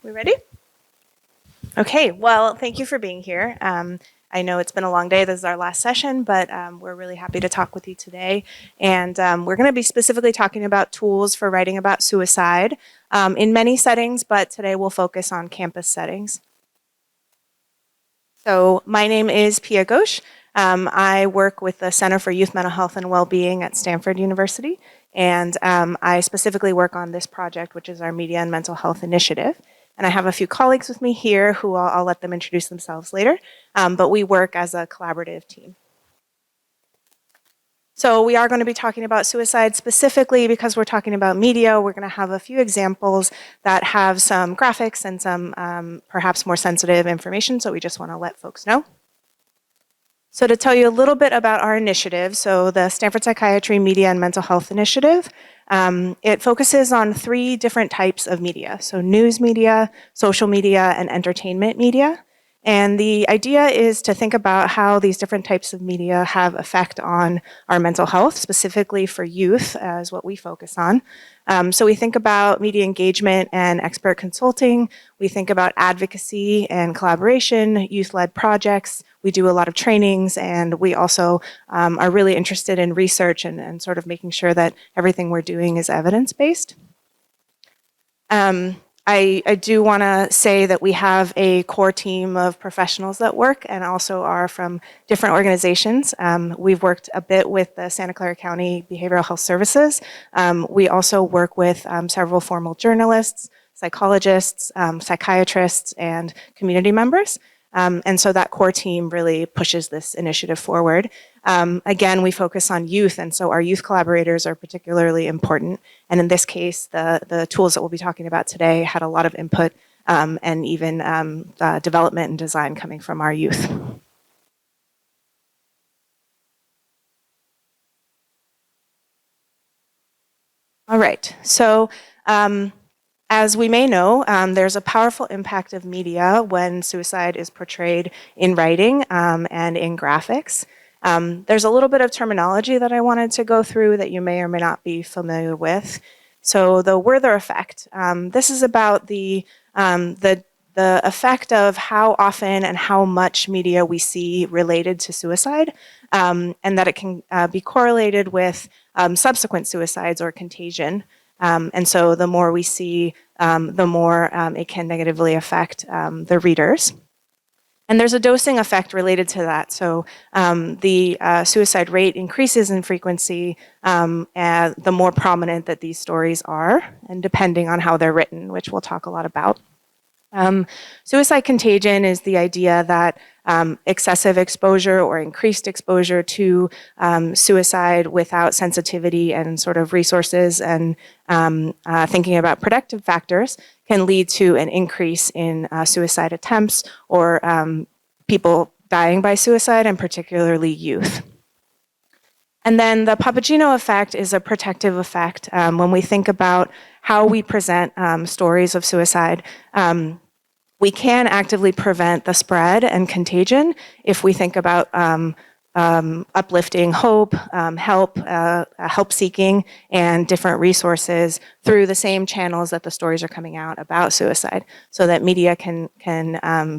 We ready? Okay, well, thank you for being here. I know it's been a long day. This is our last session, but we're really happy to talk with you today. And we're going to be specifically talking about tools for writing about suicide in many settings, but today we'll focus on campus settings. So my name is Pia Ghosh. I work with the Center for Youth Mental Health and Wellbeing at Stanford University, and I specifically work on this project, which is our Media and Mental Health Initiative. And I have a few colleagues with me here who I'll let them introduce themselves later, but we work as a collaborative team. So we are going to be talking about suicide specifically because we're talking about media. We're going to have a few examples that have some graphics and some perhaps more sensitive information, so we just want to let folks know. So to tell you a little bit about our initiative, so the Stanford Psychiatry Media and Mental Health Initiative, it focuses on 3 different types of media. So news media, social media, and entertainment media. And the idea is to think about how these different types of media have effect on our mental health, specifically for youth, as what we focus on. So we think about media engagement and expert consulting. We think about advocacy and collaboration, youth-led projects. We do a lot of trainings, and we also are really interested in research and sort of making sure that everything we're doing is evidence-based. I do want to say that we have a core team of professionals that work and also are from different organizations. We've worked a bit with the Santa Clara County Behavioral Health Services. We also work with several formal journalists, psychologists, psychiatrists, and community members. And so that core team really pushes this initiative forward. Again, we focus on youth, and so our youth collaborators are particularly important. And in this case, the tools that we'll be talking about today had a lot of input and even development and design coming from our youth. All right, so as we may know, there's a powerful impact of media when suicide is portrayed in writing and in graphics. There's a little bit of terminology that I wanted to go through that you may or may not be familiar with. So the Werther effect, this is about the effect of how often and how much media we see related to suicide, and that it can be correlated with subsequent suicides or contagion. And so the more we see, the more it can negatively affect the readers. And there's a dosing effect related to that. So the suicide rate increases in frequency the more prominent that these stories are, and depending on how they're written, which we'll talk a lot about. Suicide contagion is the idea that excessive exposure or increased exposure to suicide without sensitivity and sort of resources and thinking about protective factors can lead to an increase in suicide attempts or people dying by suicide, and particularly youth. And then the Papageno effect is a protective effect. When we think about how we present stories of suicide, we can actively prevent the spread and contagion if we think about uplifting hope, help seeking, and different resources through the same channels that the stories are coming out about suicide, so that media can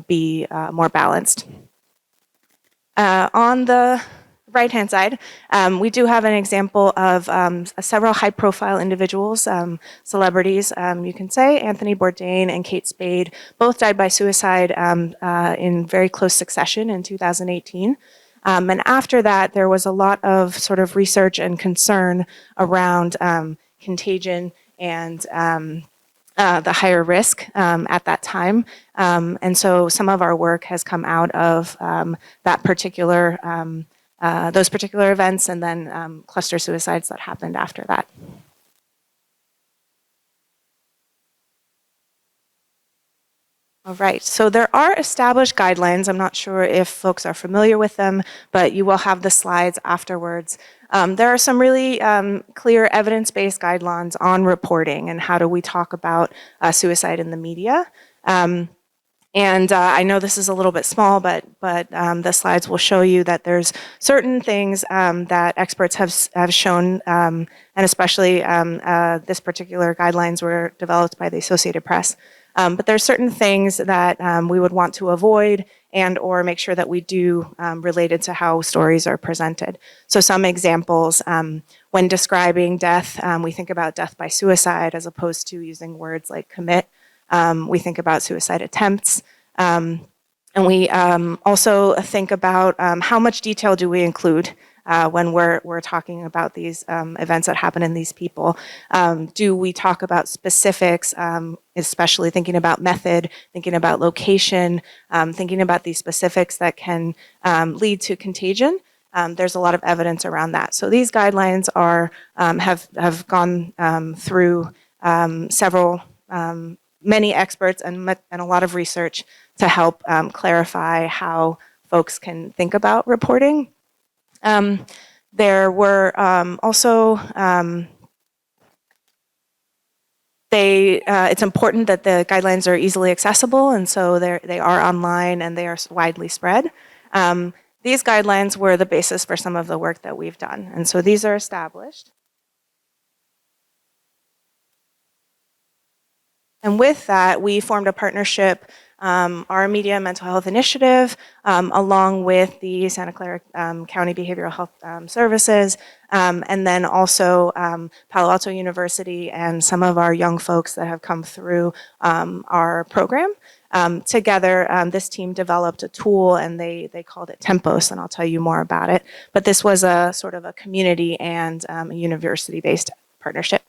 be more balanced. On the right-hand side, we do have an example of several high-profile individuals, celebrities, you can say. Anthony Bourdain and Kate Spade both died by suicide in very close succession in 2018. And after that, there was a lot of sort of research and concern around contagion and the higher risk at that time. And so some of our work has come out of that particular those particular events, and then cluster suicides that happened after that. All right, so there are established guidelines. I'm not sure if folks are familiar with them, but you will have the slides afterwards. There are some really clear evidence-based guidelines on reporting and how do we talk about suicide in the media. And I know this is a little bit small, but the slides will show you that there's certain things that experts have shown, and especially this particular guidelines were developed by the Associated Press, But there's certain things that we would want to avoid and or make sure that we do related to how stories are presented. So some examples, when describing death, we think about death by suicide as opposed to using words like commit. We think about suicide attempts. And we also think about how much detail do we include when we're talking about these events that happen in these people. Do we talk about specifics, especially thinking about method, thinking about location, thinking about these specifics that can lead to contagion? There's a lot of evidence around that. So these guidelines are have gone through several many experts and a lot of research to help clarify how folks can think about reporting. There were also it's important that the guidelines are easily accessible, and so they are online and they are widely spread. These guidelines were the basis for some of the work that we've done, and so these are established. And with that, we formed a partnership, our Media and Mental Health Initiative, along with the Santa Clara County Behavioral Health Services, and then also Palo Alto University and some of our young folks that have come through our program. Together, this team developed a tool, and they called it Tempos, and I'll tell you more about it. But this was a sort of a community and a university-based partnership.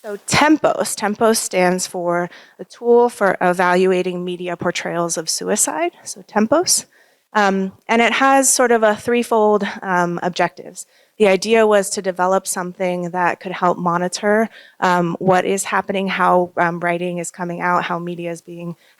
So Tempos stands for the tool for evaluating media portrayals of suicide, so Tempos. And it has sort of a threefold objectives. The idea was to develop something that could help monitor what is happening, how writing is coming out, how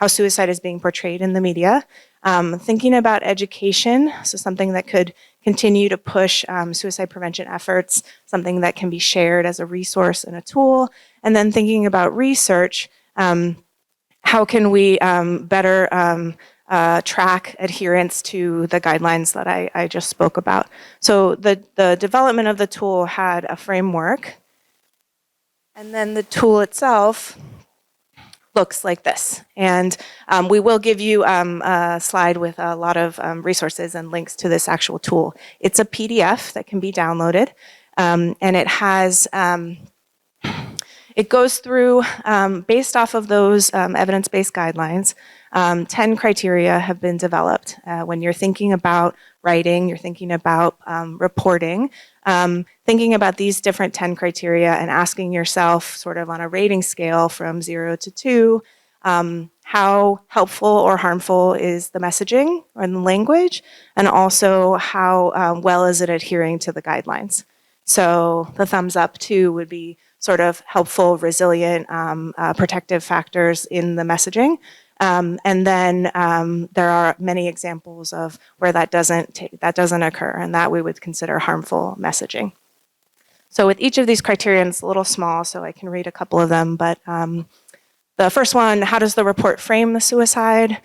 suicide is being portrayed in the media. Thinking about education, so something that could continue to push suicide prevention efforts, something that can be shared as a resource and a tool. And then thinking about research, how can we better track adherence to the guidelines that I just spoke about. So the development of the tool had a framework, and then the tool itself looks like this. And we will give you a slide with a lot of resources and links to this actual tool. It's a PDF that can be downloaded, and it has it goes through, based off of those evidence-based guidelines, 10 criteria have been developed. When you're thinking about writing, you're thinking about reporting, thinking about these different 10 criteria and asking yourself sort of on a rating scale from 0 to 2, how helpful or harmful is the messaging or the language, and also how well is it adhering to the guidelines. So the thumbs up 2 would be sort of helpful, resilient, protective factors in the messaging. And then there are many examples of where that doesn't occur, and that we would consider harmful messaging. So with each of these criteria, and it's a little small, so I can read a couple of them, but the first one, how does the report frame the suicide?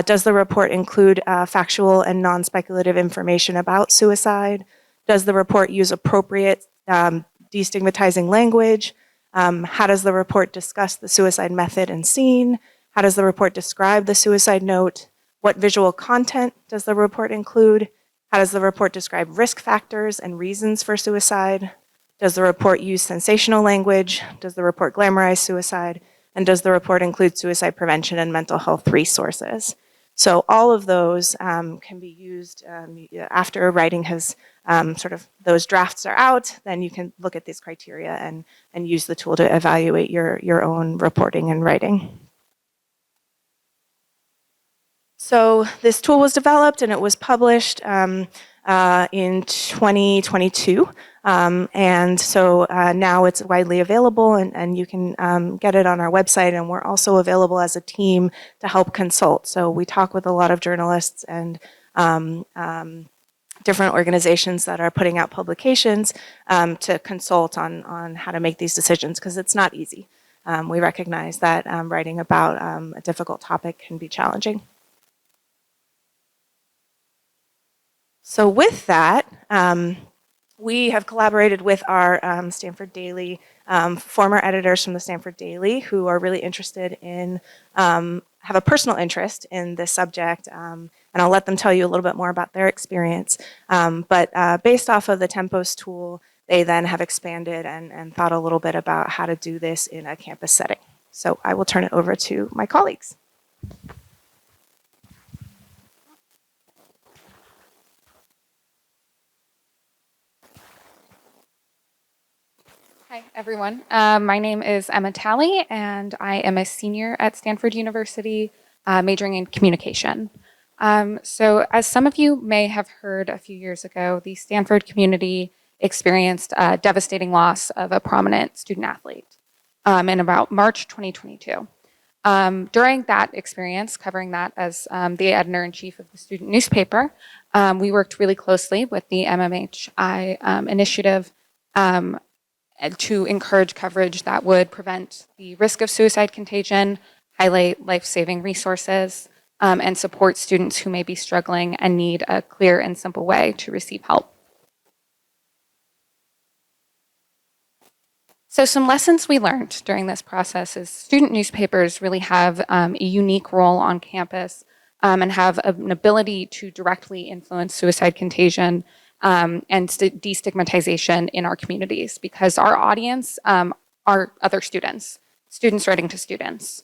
Does the report include factual and non-speculative information about suicide? Does the report use appropriate destigmatizing language? How does the report discuss the suicide method and scene? How does the report describe the suicide note? What visual content does the report include? How does the report describe risk factors and reasons for suicide? Does the report use sensational language? Does the report glamorize suicide? And does the report include suicide prevention and mental health resources? So all of those can be used after writing has sort of those drafts are out, then you can look at these criteria and use the tool to evaluate your own reporting and writing. So this tool was developed and it was published in 2022. And so now it's widely available and you can get it on our website, and we're also available as a team to help consult. So we talk with a lot of journalists and different organizations that are putting out publications to consult on how to make these decisions, because it's not easy. We recognize that writing about a difficult topic can be challenging. So with that, we have collaborated with our Stanford Daily former editors from the Stanford Daily who are really interested in, have a personal interest in this subject, and I'll let them tell you a little bit more about their experience. But based off of the Tempos tool, they then have expanded and thought a little bit about how to do this in a campus setting. So I will turn it over to my colleagues. Hi, everyone. My name is Emma Talley, and I am a senior at Stanford University, majoring in communication. So as some of you may have heard a few years ago, the Stanford community experienced a devastating loss of a prominent student athlete in about March 2022. During that experience, covering that as the editor-in-chief of the student newspaper, we worked really closely with the MMHI initiative to encourage coverage that would prevent the risk of suicide contagion, highlight life-saving resources, and support students who may be struggling and need a clear and simple way to receive help. So some lessons we learned during this process is student newspapers really have a unique role on campus and have an ability to directly influence suicide contagion and destigmatization in our communities, because our audience are other students writing to students.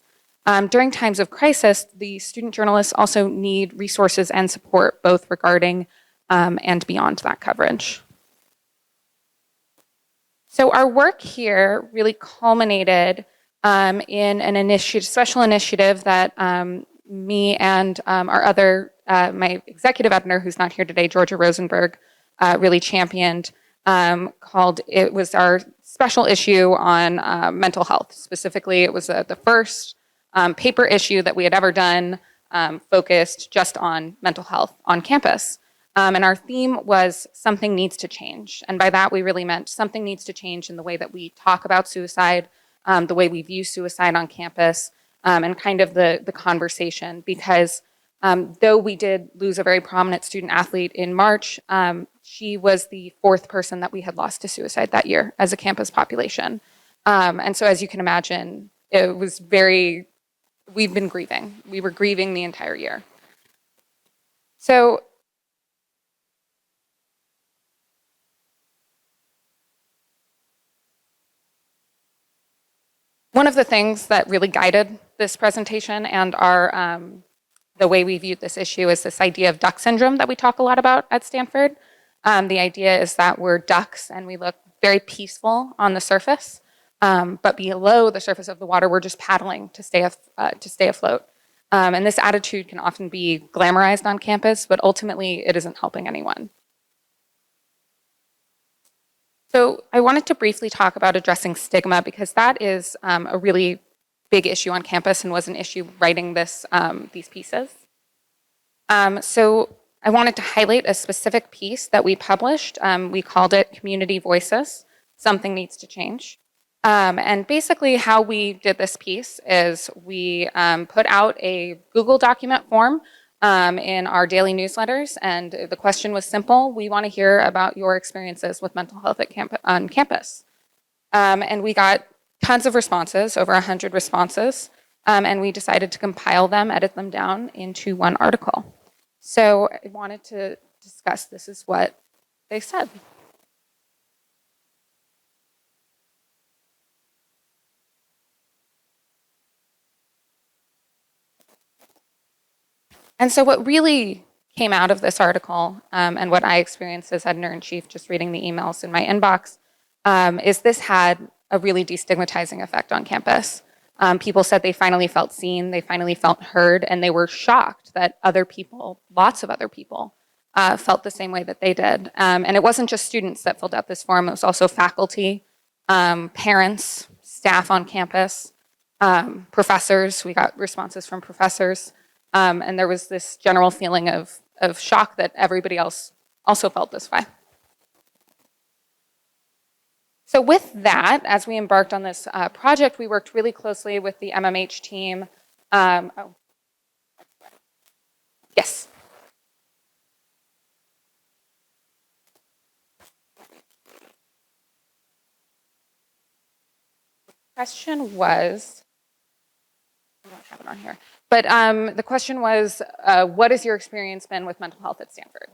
During times of crisis, the student journalists also need resources and support, both regarding and beyond that coverage. So our work here really culminated in an special initiative that me and our other, my executive editor, who's not here today, Georgia Rosenberg, really championed, it was our special issue on mental health. Specifically, it was the first paper issue that we had ever done focused just on mental health on campus. And our theme was something needs to change. And by that, we really meant something needs to change in the way that we talk about suicide, the way we view suicide on campus, and kind of the conversation. Because though we did lose a very prominent student athlete in March, she was the fourth person that we had lost to suicide that year as a campus population. And so as you can imagine, it was we've been grieving. We were grieving the entire year. So one of the things that really guided this presentation and the way we viewed this issue is this idea of duck syndrome that we talk a lot about at Stanford. The idea is that we're ducks and we look very peaceful on the surface, but below the surface of the water, we're just paddling to stay afloat. And this attitude can often be glamorized on campus, but ultimately it isn't helping anyone. So I wanted to briefly talk about addressing stigma, because that is a really big issue on campus and was an issue writing these pieces. So I wanted to highlight a specific piece that we published. We called it Community Voices, Something Needs to Change. And basically how we did this piece is we put out a Google document form in our daily newsletters, and the question was simple: we want to hear about your experiences with mental health on campus. And we got tons of responses, over 100 responses, and we decided to compile them, edit them down into one article. So I wanted to discuss, this is what they said. And so what really came out of this article, and what I experienced as editor-in-chief just reading the emails in my inbox, is this had a really destigmatizing effect on campus. People said they finally felt seen, they finally felt heard, and they were shocked that other people, lots of other people, felt the same way that they did. And it wasn't just students that filled out this form, it was also faculty, parents, staff on campus, professors. We got responses from professors. And there was this general feeling of shock that everybody else also felt this way. So with that, as we embarked on this project, we worked really closely with the MMH team. Yes. question was, I don't have it on here, but the question was, what has your experience been with mental health at Stanford?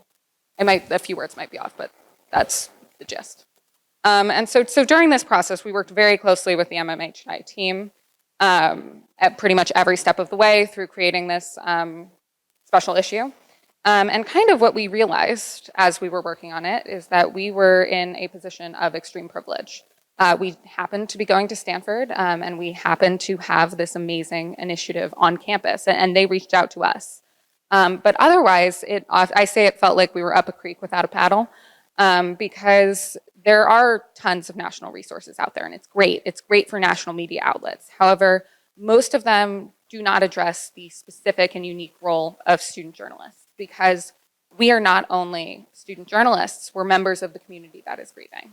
A few words might be off, but that's the gist. And so during this process, we worked very closely with the MMHI team at pretty much every step of the way through creating this special issue. And kind of what we realized as we were working on it is that we were in a position of extreme privilege. We happened to be going to Stanford, and we happened to have this amazing initiative on campus, and they reached out to us. But otherwise, I say it felt like we were up a creek without a paddle, because there are tons of national resources out there, and it's great. It's great for national media outlets. However, most of them do not address the specific and unique role of student journalists, because we are not only student journalists, we're members of the community that is grieving.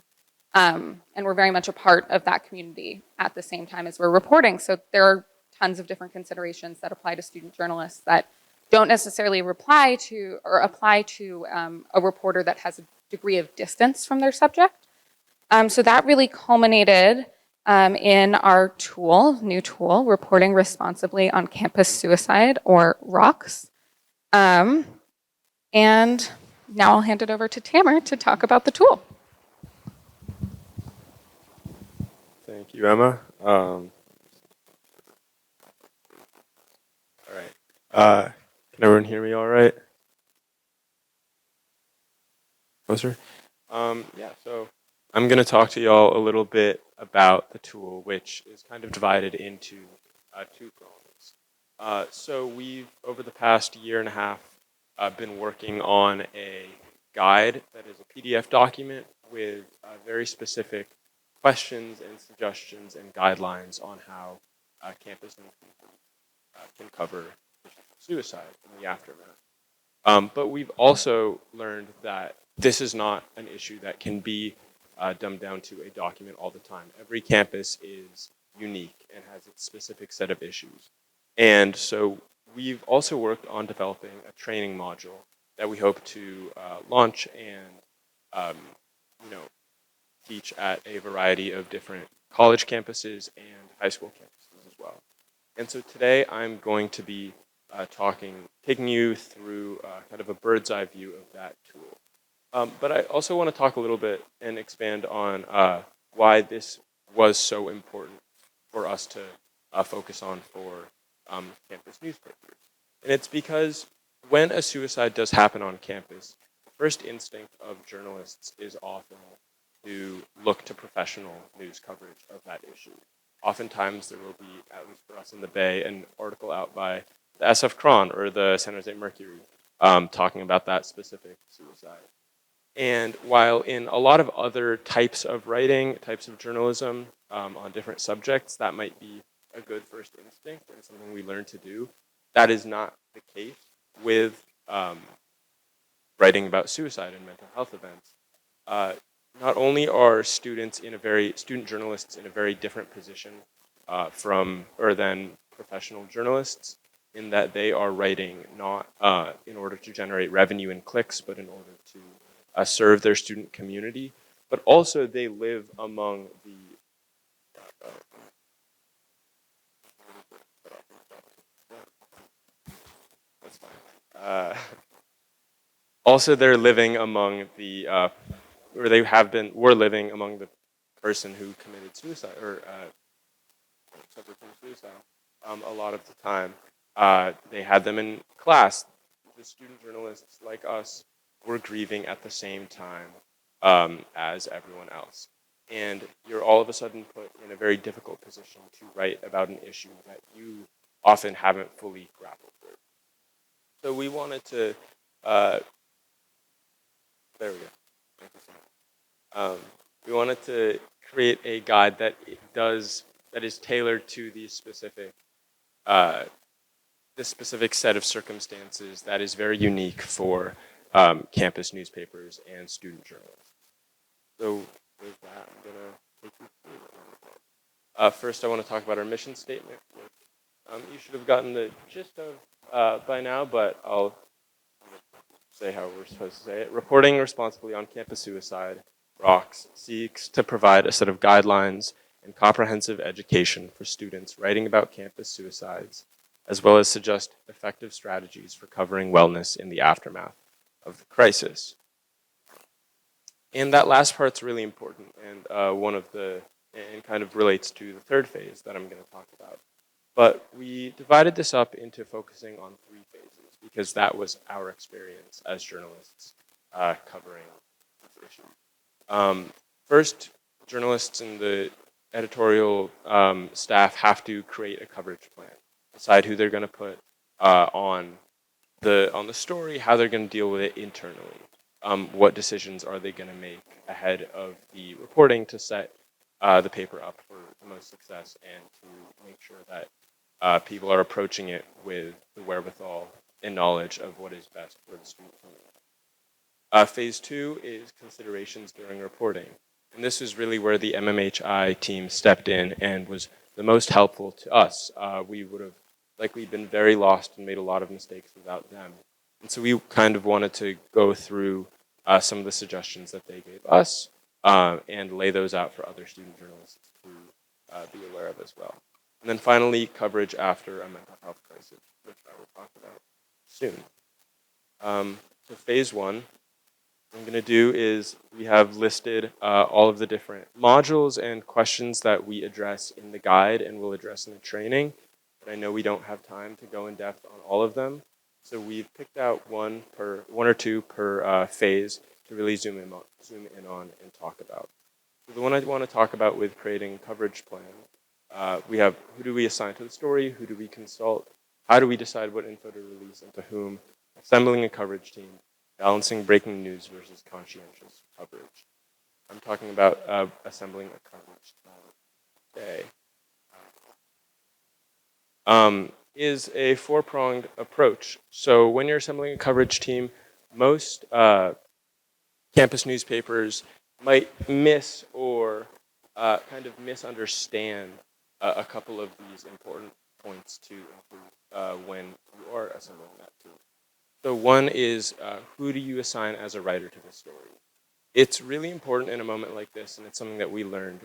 And we're very much a part of that community at the same time as we're reporting. So there are tons of different considerations that apply to student journalists that don't necessarily apply to a reporter that has a degree of distance from their subject. So that really culminated in our new tool, Reporting Responsibly on Campus Suicide, or RROCS. And now I'll hand it over to Tamer to talk about the tool. Thank you, Emma. All right. Can everyone hear me all right? Closer? Yeah, so I'm going to talk to y'all a little bit about the tool, which is kind of divided into two prongs. So we've, over the past year and a half, been working on a guide that is a PDF document with very specific questions and suggestions and guidelines on how campus can cover suicide in the aftermath. But we've also learned that this is not an issue that can be dumbed down to a document all the time. Every campus is unique and has its specific set of issues. And so we've also worked on developing a training module that we hope to launch and teach at a variety of different college campuses and high school campuses as well. And so today I'm going to be taking you through kind of a bird's eye view of that tool. But I also want to talk a little bit and expand on why this was so important for us to focus on for campus newspapers. And it's because when a suicide does happen on campus, the first instinct of journalists is often to look to professional news coverage of that issue. Oftentimes there will be, at least for us in the Bay, an article out by the SF Cron or the San Jose Mercury talking about that specific suicide. And while in a lot of other types of writing, types of journalism on different subjects, that might be a good first instinct and something we learn to do, that is not the case with writing about suicide and mental health events. Not only are student journalists in a very different position than professional journalists, in that they are writing not in order to generate revenue and clicks, but in order to serve their student community, but also they live among the that's fine. Also, they're living among the or they were living among the person who committed suicide or suffered from suicide. A lot of the time, they had them in class. The student journalists like us were grieving at the same time as everyone else. And you're all of a sudden put in a very difficult position to write about an issue that you often haven't fully grappled with. So we wanted to, there we go. Thank you so much. We wanted to create a guide that is tailored to the specific set of circumstances that is very unique for campus newspapers and student journalists. So with that, I'm going to take you through it. First, I want to talk about our mission statement, which you should have gotten the gist of by now, but I'll say how we're supposed to say it. Reporting Responsibly on Campus Suicide, RROCS, seeks to provide a set of guidelines and comprehensive education for students writing about campus suicides, as well as suggest effective strategies for covering wellness in the aftermath of the crisis. And that last part's really important, and and kind of relates to the third phase that I'm going to talk about. But we divided this up into focusing on 3 phases because that was our experience as journalists covering this issue. First, journalists and the editorial staff have to create a coverage plan, decide who they're going to put on the story, how they're going to deal with it internally. What decisions are they going to make ahead of the reporting to set the paper up for the most success and to make sure that people are approaching it with the wherewithal and knowledge of what is best for the student. Phase 2 is considerations during reporting. And this is really where the MMHI team stepped in and was the most helpful to us. We would have likely been very lost and made a lot of mistakes without them. And so we kind of wanted to go through some of the suggestions that they gave us and lay those out for other student journalists to be aware of as well. And then finally, coverage after a mental health crisis, which I will talk about soon. So phase 1, what I'm going to do is we have listed all of the different modules and questions that we address in the guide and we'll address in the training. But I know we don't have time to go in depth on all of them. So we've picked out one or two per phase to really zoom in on and talk about. So the one I want to talk about with creating coverage plan, we have who do we assign to the story, who do we consult, how do we decide what info to release and to whom, assembling a coverage team, balancing breaking news versus conscientious coverage. I'm talking about assembling a coverage today. Is a 4-pronged approach. So when you're assembling a coverage team, most campus newspapers might miss or kind of misunderstand a couple of these important points to include when you are assembling that team. So one is who do you assign as a writer to the story? It's really important in a moment like this, and it's something that we learned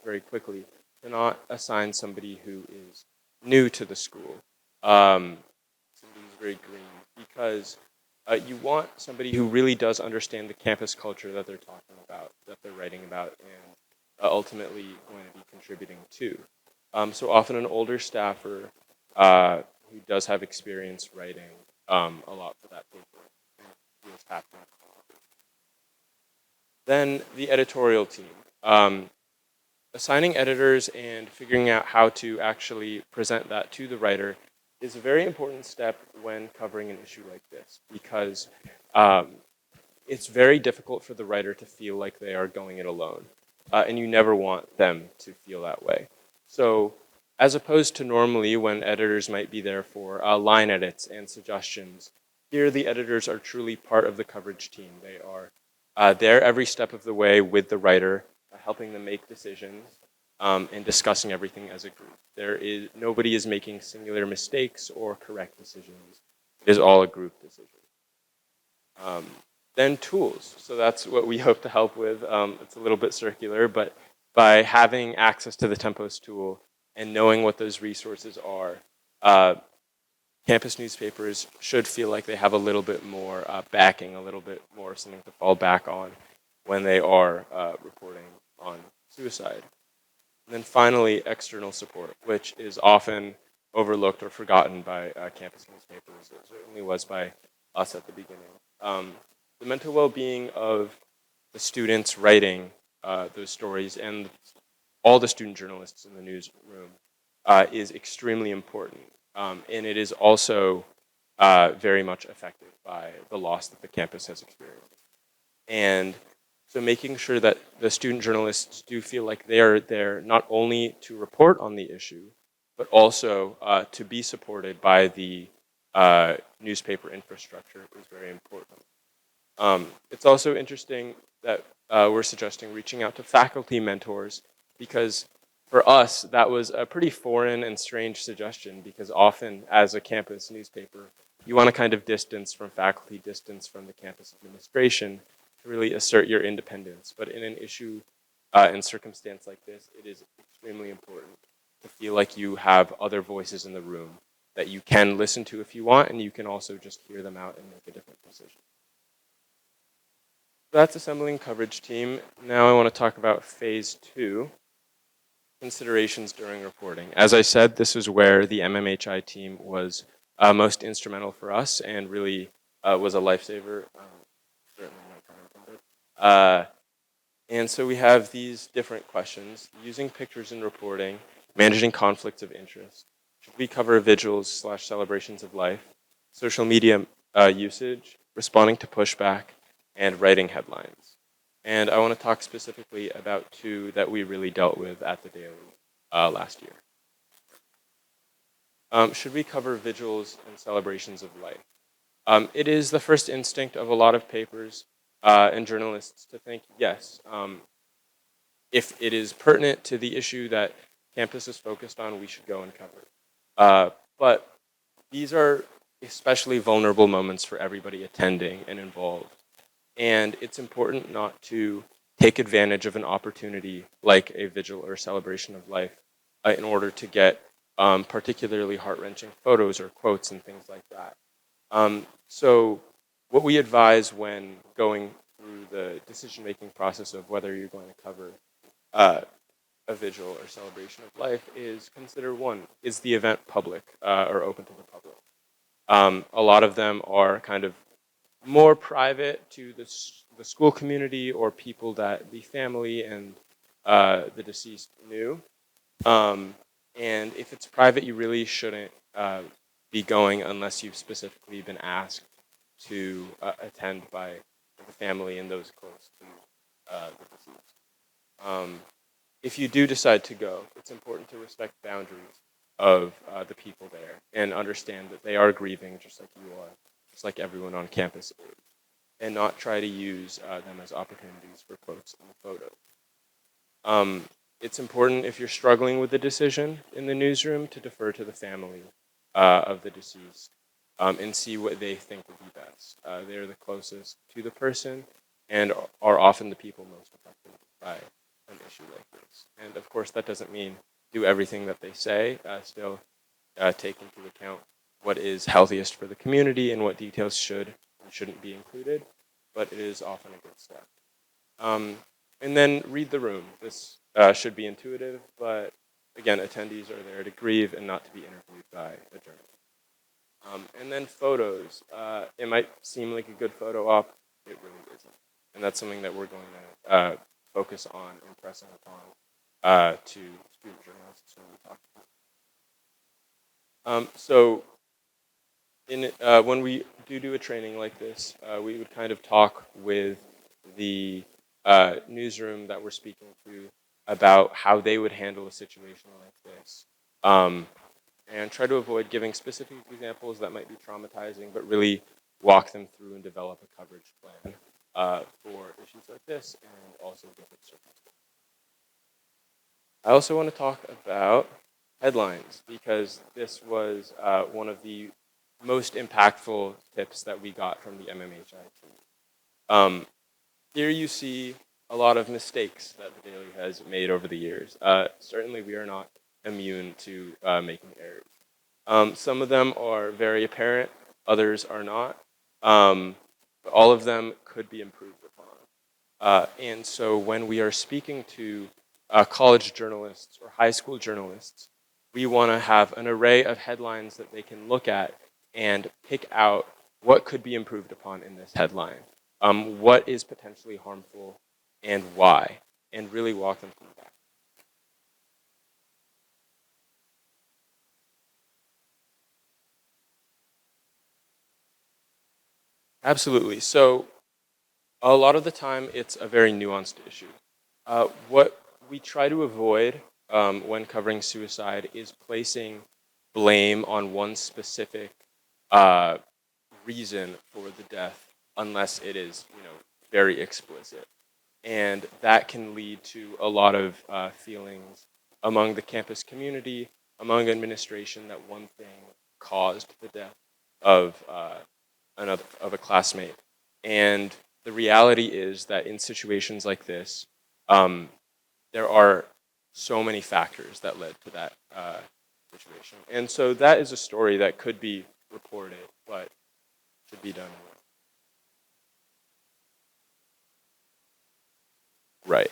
very quickly, to not assign somebody who is new to the school, somebody who's very green, because you want somebody who really does understand the campus culture that they're talking about, that they're writing about, and ultimately going to be contributing to. So often an older staffer who does have experience writing a lot for that paper. Then the editorial team. Assigning editors and figuring out how to actually present that to the writer is a very important step when covering an issue like this, because it's very difficult for the writer to feel like they are going it alone, and you never want them to feel that way. So as opposed to normally when editors might be there for line edits and suggestions, here the editors are truly part of the coverage team. They are there every step of the way with the writer, helping them make decisions and discussing everything as a group. Nobody is making singular mistakes or correct decisions. It is all a group decision. Then tools. So that's what we hope to help with. It's a little bit circular, but by having access to the Tempos tool and knowing what those resources are, campus newspapers should feel like they have a little bit more backing, a little bit more something to fall back on when they are reporting on suicide. And then finally, external support, which is often overlooked or forgotten by campus newspapers. It certainly was by us at the beginning. The mental well-being of the students writing those stories and all the student journalists in the newsroom is extremely important. And it is also very much affected by the loss that the campus has experienced. And so making sure that the student journalists do feel like they are there not only to report on the issue, but also to be supported by the newspaper infrastructure is very important. It's also interesting that we're suggesting reaching out to faculty mentors, because for us, that was a pretty foreign and strange suggestion, because often as a campus newspaper, you want to kind of distance from faculty, distance from the campus administration to really assert your independence. But in an issue in circumstance like this, it is extremely important to feel like you have other voices in the room that you can listen to if you want, and you can also just hear them out and make a different decision. That's assembling coverage team. Now I want to talk about phase 2, considerations during reporting. As I said, this is where the MMHI team was most instrumental for us and really was a lifesaver. Certainly not pun intended. And so we have these different questions: using pictures in reporting, managing conflicts of interest, should we cover vigils / celebrations of life, social media usage, responding to pushback, and writing headlines. And I want to talk specifically about 2 that we really dealt with at the Daily last year. Should we cover vigils and celebrations of life? It is the first instinct of a lot of papers and journalists to think, yes, if it is pertinent to the issue that campus is focused on, we should go and cover it. But these are especially vulnerable moments for everybody attending and involved. And it's important not to take advantage of an opportunity like a vigil or celebration of life in order to get particularly heart-wrenching photos or quotes and things like that. So what we advise when going through the decision-making process of whether you're going to cover a vigil or celebration of life is consider, 1, is the event public or open to the public? A lot of them are kind of more private to the school community or people that the family and the deceased knew. And if it's private, you really shouldn't be going unless you've specifically been asked to attend by the family and those close to the deceased. If you do decide to go, it's important to respect boundaries of the people there and understand that they are grieving just like you are, just like everyone on campus is, and not try to use them as opportunities for quotes and photos. It's important, if you're struggling with the decision in the newsroom, to defer to the family of the deceased and see what they think would be best. They're the closest to the person and are often the people most affected by an issue like this. And of course, that doesn't mean do everything that they say. Still take into account what is healthiest for the community and what details should and shouldn't be included, but it is often a good step. And then read the room. This should be intuitive, but again, attendees are there to grieve and not to be interviewed by a journalist. And then photos. It might seem like a good photo op, it really isn't. And that's something that we're going to focus on impressing upon to student journalists when we talk about it. So when we do a training like this, we would kind of talk with the newsroom that we're speaking to about how they would handle a situation like this. And try to avoid giving specific examples that might be traumatizing, but really walk them through and develop a coverage plan for issues like this and also different circumstances. I also want to talk about headlines because this was one of the most impactful tips that we got from the MMHI team. Here you see a lot of mistakes that the Daily has made over the years. Certainly we are not immune to making errors. Some of them are very apparent, others are not. But all of them could be improved upon. And so when we are speaking to college journalists or high school journalists, we want to have an array of headlines that they can look at and pick out what could be improved upon in this headline, what is potentially harmful, and why, and really walk them through that. Absolutely. So a lot of the time, it's a very nuanced issue. What we try to avoid when covering suicide is placing blame on one specific reason for the death, unless it is, very explicit. And that can lead to a lot of feelings among the campus community, among administration, that one thing caused the death of a classmate. And the reality is that in situations like this, there are so many factors that led to that situation. And so that is a story that could be reported, but should be done right.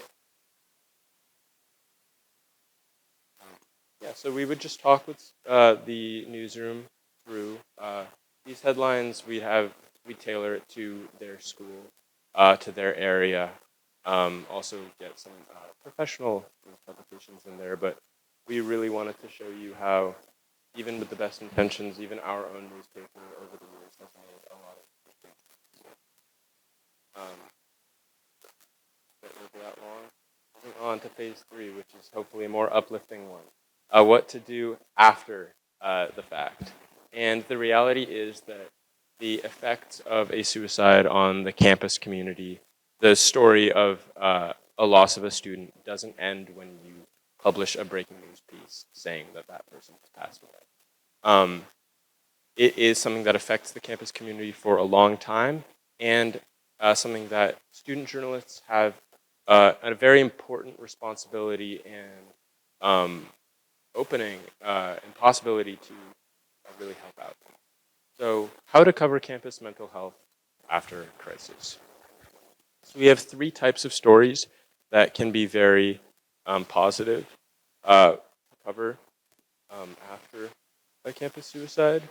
Yeah, so we would just talk with the newsroom through these headlines. We tailor it to their school, to their area. Also get some professional publications in there, but we really wanted to show you how, even with the best intentions, even our own newspaper over the years has made a lot of mistakes. Don't look that long. Moving on to phase 3, which is hopefully a more uplifting one. What to do after the fact. And the reality is that the effects of a suicide on the campus community, the story of a loss of a student, doesn't end when you publish a breaking news piece saying that that person has passed away. It is something that affects the campus community for a long time, and something that student journalists have a very important responsibility and opening and possibility to really help out. So, how to cover campus mental health after a crisis. So we have 3 types of stories that can be very positive to cover after a campus suicide.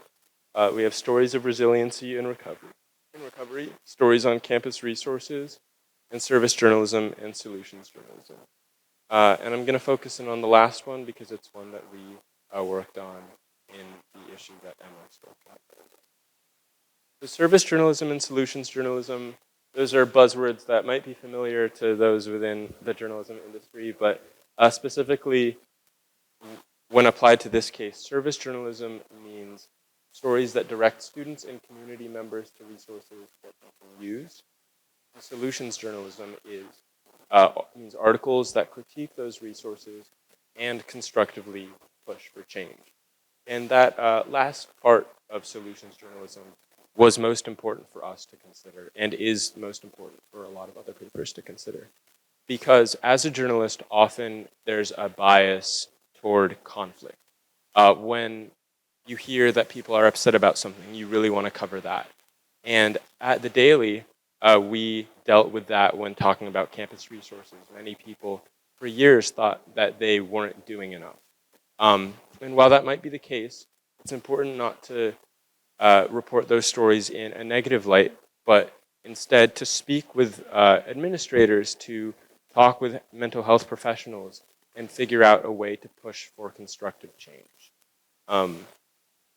We have stories of resiliency and recovery. Stories on campus resources, and service journalism and solutions journalism. And I'm going to focus in on the last one because it's one that we worked on in the issue that Emma spoke about. The service journalism and solutions journalism, those are buzzwords that might be familiar to those within the journalism industry, but specifically when applied to this case, service journalism means stories that direct students and community members to resources that they can use. The solutions journalism means articles that critique those resources and constructively push for change. And that last part of solutions journalism was most important for us to consider and is most important for a lot of other papers to consider. Because as a journalist, often there's a bias toward conflict. When you hear that people are upset about something, you really want to cover that. And at the Daily, we dealt with that when talking about campus resources. Many people for years thought that they weren't doing enough. And while that might be the case, it's important not to report those stories in a negative light, but instead to speak with administrators, to talk with mental health professionals, and figure out a way to push for constructive change.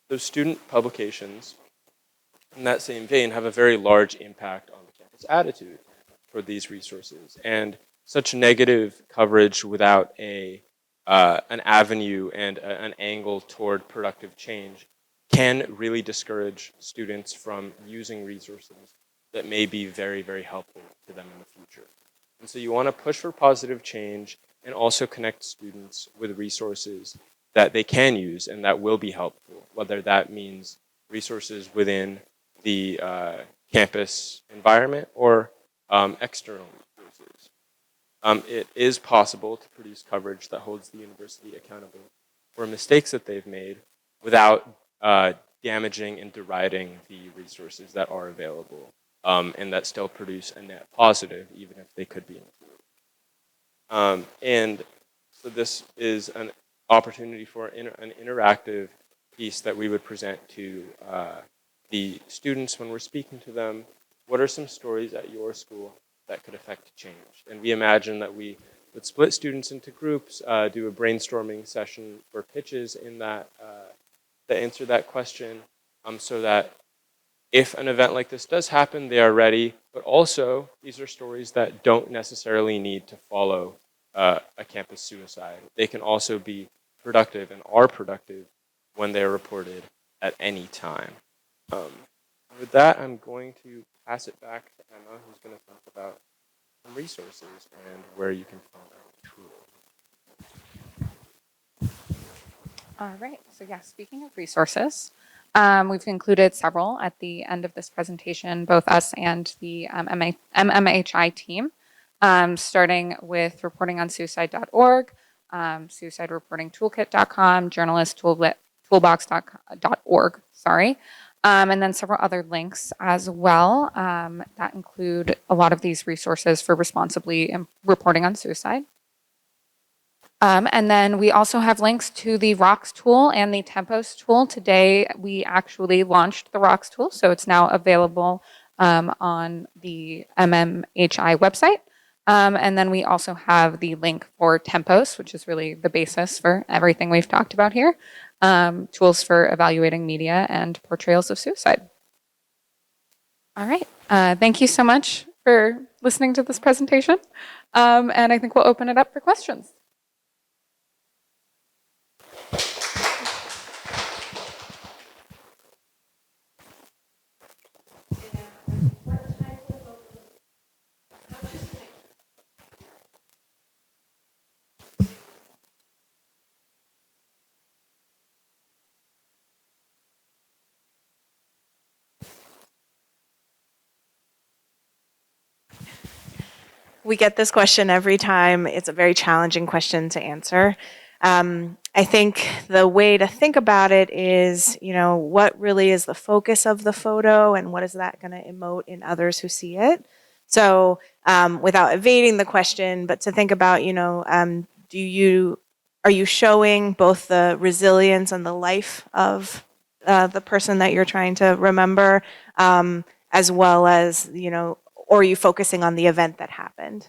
Those student publications, in that same vein, have a very large impact on the campus attitude for these resources. And such negative coverage without an avenue and an angle toward productive change can really discourage students from using resources that may be very, very helpful to them in the future. And so you want to push for positive change and also connect students with resources that they can use and that will be helpful, whether that means resources within the campus environment or external resources. It is possible to produce coverage that holds the university accountable for mistakes that they've made without damaging and deriding the resources that are available and that still produce a net positive, even if they could be improved. And so this is an opportunity for an interactive piece that we would present to the students when we're speaking to them. What are some stories at your school that could affect change? And we imagine that we would split students into groups, do a brainstorming session for pitches in that answer that question, so that if an event like this does happen, they are ready. But also, these are stories that don't necessarily need to follow a campus suicide. They can also be productive and are productive when they're reported at any time. With that, I'm going to pass it back to Emma, who's going to talk about some resources and where you can find our tool. All right. So yeah, speaking of resources, we've included several at the end of this presentation, both us and the MMHI team. starting with reportingонsuicide.org, suicidereportingtoolkit.com, journalisttoolbox.org, sorry, and then several other links as well that include a lot of these resources for responsibly reporting on suicide. And then we also have links to the RROCS tool and the Tempos tool. Today, we actually launched the RROCS tool, so it's now available on the MMHI website. And then we also have the link for Tempos, which is really the basis for everything we've talked about here, tools for evaluating media and portrayals of suicide. All right. Thank you so much for listening to this presentation. And I think we'll open it up for questions. We get this question every time. It's a very challenging question to answer. I think the way to think about it is, what really is the focus of the photo and what is that going to emote in others who see it? So without evading the question, but to think about, are you showing both the resilience and the life of the person that you're trying to remember, as well as, or are you focusing on the event that happened?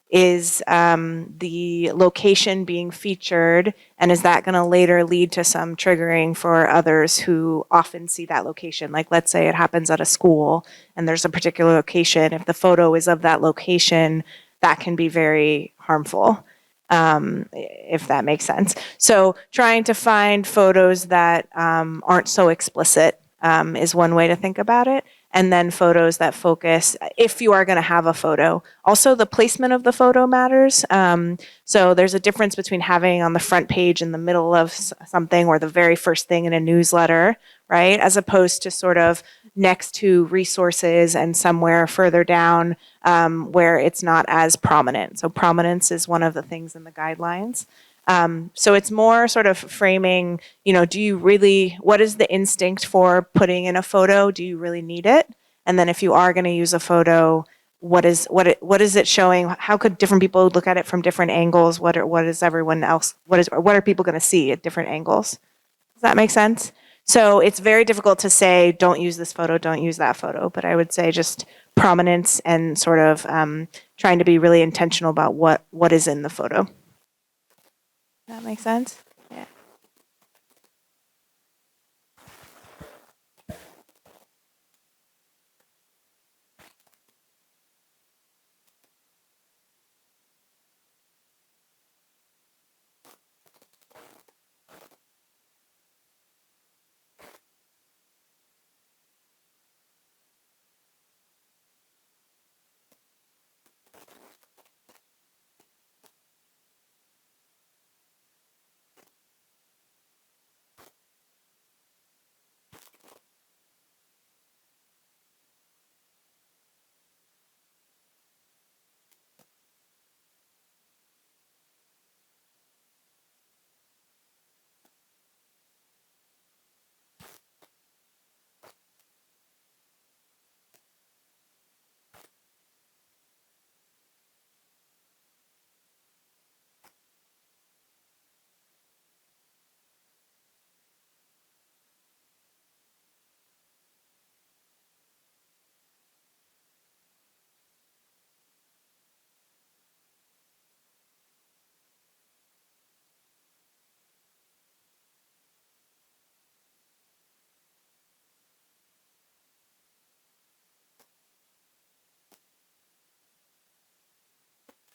Is the location being featured, and is that going to later lead to some triggering for others who often see that location? Like, let's say it happens at a school and there's a particular location. If the photo is of that location, that can be very harmful, if that makes sense. So trying to find photos that aren't so explicit is one way to think about it. And then photos that focus, if you are going to have a photo. Also, the placement of the photo matters. So there's a difference between having on the front page in the middle of something or the very first thing in a newsletter, right? As opposed to sort of next to resources and somewhere further down where it's not as prominent. So prominence is one of the things in the guidelines. So it's more sort of framing, what is the instinct for putting in a photo? Do you really need it? And then if you are going to use a photo, what is it showing? How could different people look at it from different angles? What is everyone else? What are people going to see at different angles? Does that make sense? So it's very difficult to say, don't use this photo, don't use that photo. But I would say just prominence and sort of trying to be really intentional about what is in the photo. That makes sense? Yeah.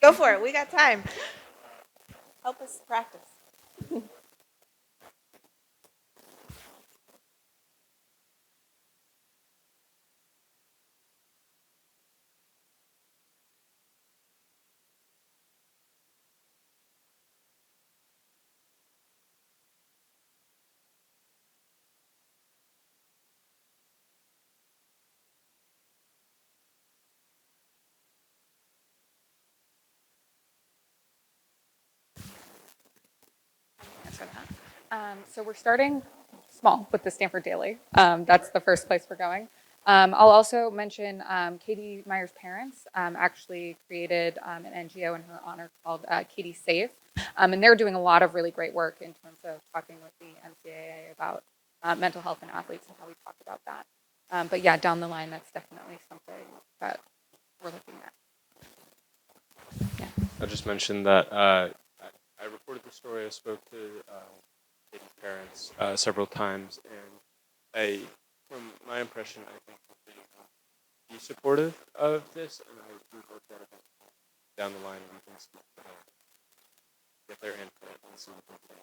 Go for it. We got time. Help us practice. Thanks for that. So we're starting small with the Stanford Daily. That's the first place we're going. I'll also mention Katie Meyer's parents actually created an NGO in her honor called Katie Safe. And they're doing a lot of really great work in terms of talking with the NCAA about mental health in athletes and how we talk about that. But yeah, down the line, that's definitely something that we're looking at. Yeah. I'll just mention that I reported the story. I spoke to Katie's parents several times, and from my impression, I think that they will be supportive of this, and I do hope that down the line we can get their input and see what they think.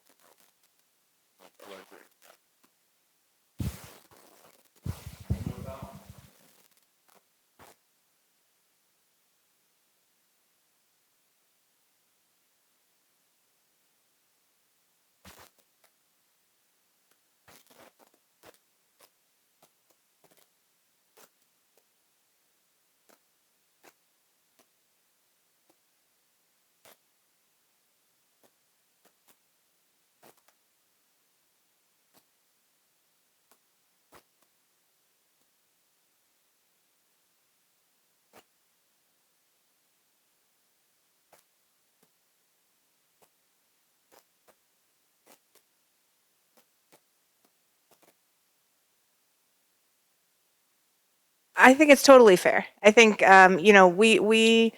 I think it's totally fair. I think we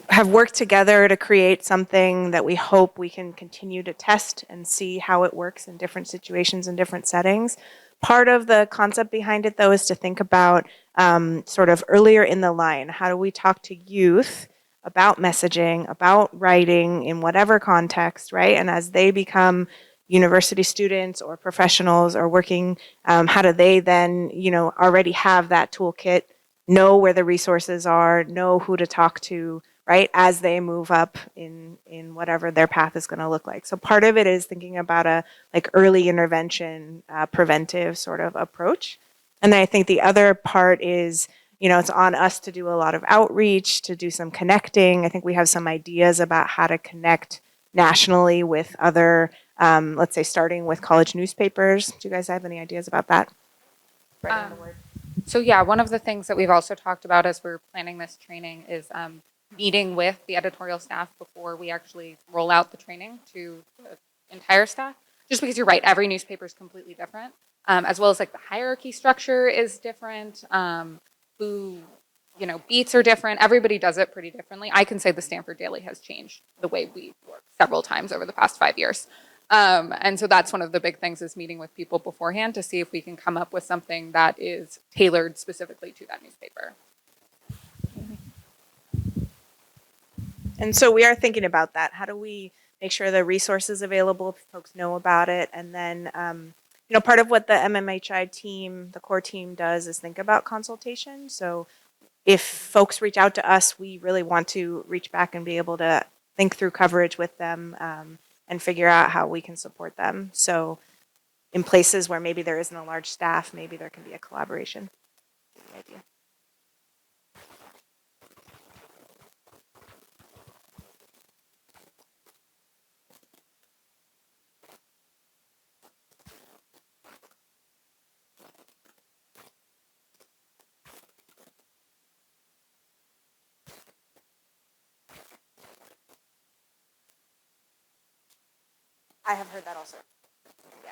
have worked together to create something that we hope we can continue to test and see how it works in different situations and different settings. Part of the concept behind it, though, is to think about sort of earlier in the line. How do we talk to youth about messaging, about writing in whatever context, right? And as they become university students or professionals or working, how do they then, already have that toolkit, know where the resources are, know who to talk to, right, as they move up in whatever their path is going to look like. So part of it is thinking about a early intervention, preventive sort of approach. And then I think the other part is, it's on us to do a lot of outreach, to do some connecting. I think we have some ideas about how to connect nationally with other, let's say, starting with college newspapers. Do you guys have any ideas about that? So yeah, one of the things that we've also talked about as we're planning this training is meeting with the editorial staff before we actually roll out the training to the entire staff. Just because you're right, every newspaper is completely different, as well as the hierarchy structure is different. Beats are different. Everybody does it pretty differently. I can say the Stanford Daily has changed the way we work several times over the past 5 years. And so that's one of the big things, is meeting with people beforehand to see if we can come up with something that is tailored specifically to that newspaper. And so we are thinking about that. How do we make sure the resources available, folks know about it, and then part of what the MMHI team, the core team, does is think about consultation. So if folks reach out to us, we really want to reach back and be able to think through coverage with them and figure out how we can support them. So in places where maybe there isn't a large staff, maybe there can be a collaboration. Idea. I have heard that also. Yeah.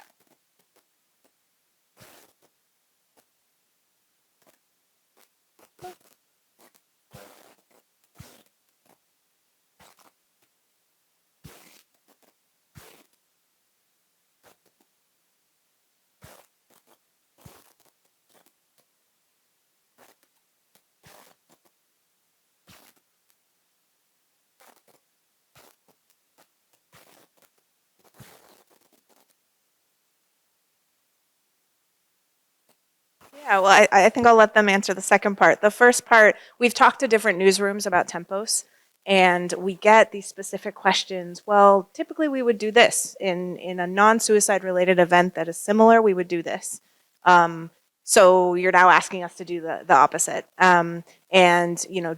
Yeah, well, I think I'll let them answer the second part. The first part, we've talked to different newsrooms about tempos, and we get these specific questions. Well, typically we would do this. In a non-suicide related event that is similar, we would do this. So you're now asking us to do the opposite. And,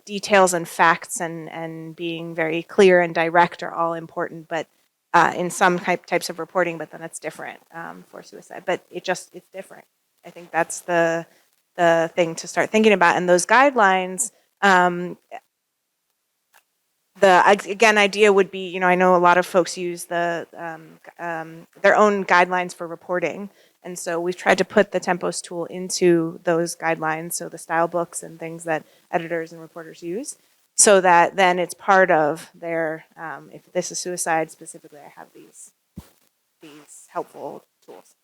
details and facts and being very clear and direct are all important, but in some types of reporting, but then it's different for suicide. But it's different. I think that's the thing to start thinking about. And those guidelines, the idea would be, I know a lot of folks use their own guidelines for reporting, and so we've tried to put the Tempos tool into those guidelines, so the style books and things that editors and reporters use, so that then it's part of their, if this is suicide specifically, I have these helpful tools.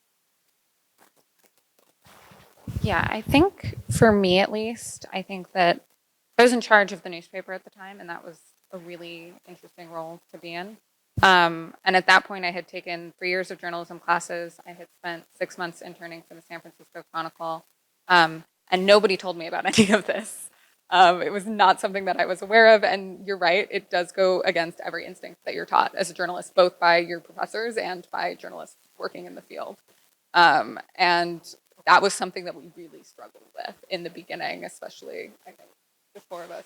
Yeah, I think for me at least, I think that I was in charge of the newspaper at the time, and that was a really interesting role to be in. And at that point, I had taken 3 years of journalism classes. I had spent 6 months interning for the San Francisco Chronicle, and nobody told me about any of this. It was not something that I was aware of, and you're right, it does go against every instinct that you're taught as a journalist, both by your professors and by journalists working in the field. And that was something that we really struggled with in the beginning, especially, I think, the four of us,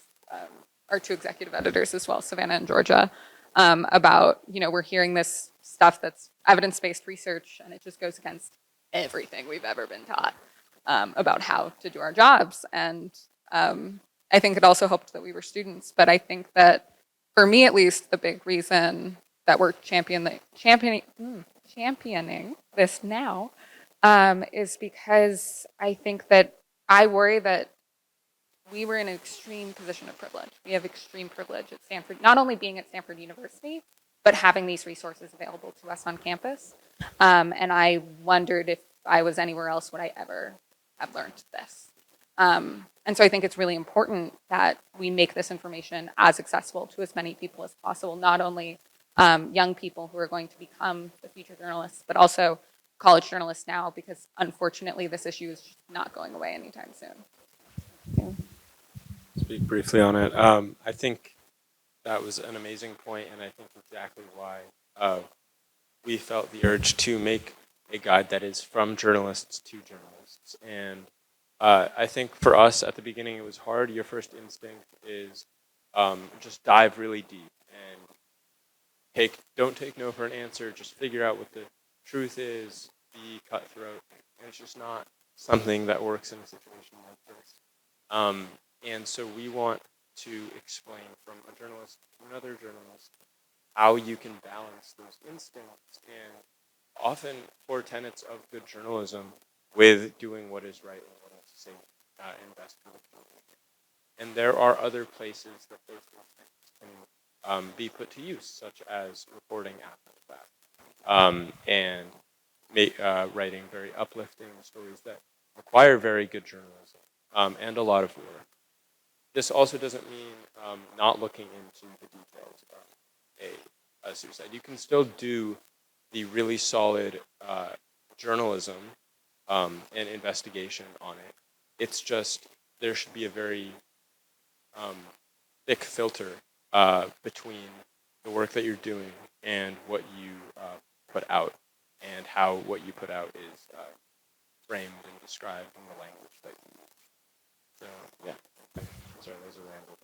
our two executive editors as well, Savannah and Georgia, about, we're hearing this stuff that's evidence-based research, and it just goes against everything we've ever been taught about how to do our jobs. And I think it also helped that we were students, but I think that, for me at least, the big reason that we're championing this now is because I think that I worry that we were in an extreme position of privilege. We have extreme privilege at Stanford, not only being at Stanford University, but having these resources available to us on campus. And I wondered if I was anywhere else, would I ever have learned this? And so I think it's really important that we make this information as accessible to as many people as possible, not only young people who are going to become the future journalists, but also college journalists now, because unfortunately this issue is just not going away anytime soon. Yeah. Speak briefly on it. I think that was an amazing point, and I think exactly why we felt the urge to make a guide that is from journalists to journalists. And I think for us at the beginning it was hard. Your first instinct is just dive really deep and don't take no for an answer. Just figure out what the truth is. Be cutthroat, and it's just not something that works in a situation like this. And so we want to explain from a journalist to another journalist how you can balance those instincts and often core tenets of good journalism with doing what is right and what is safe and best for the community. And there are other places that those instincts can be put to use, such as reporting after the fact and writing very uplifting stories that require very good journalism and a lot of work. This also doesn't mean not looking into the details of a suicide. You can still do the really solid journalism and investigation on it. It's just there should be a very thick filter between the work that you're doing and what you put out, and how what you put out is framed and described in the language that you use. So, yeah. Sorry, those are random.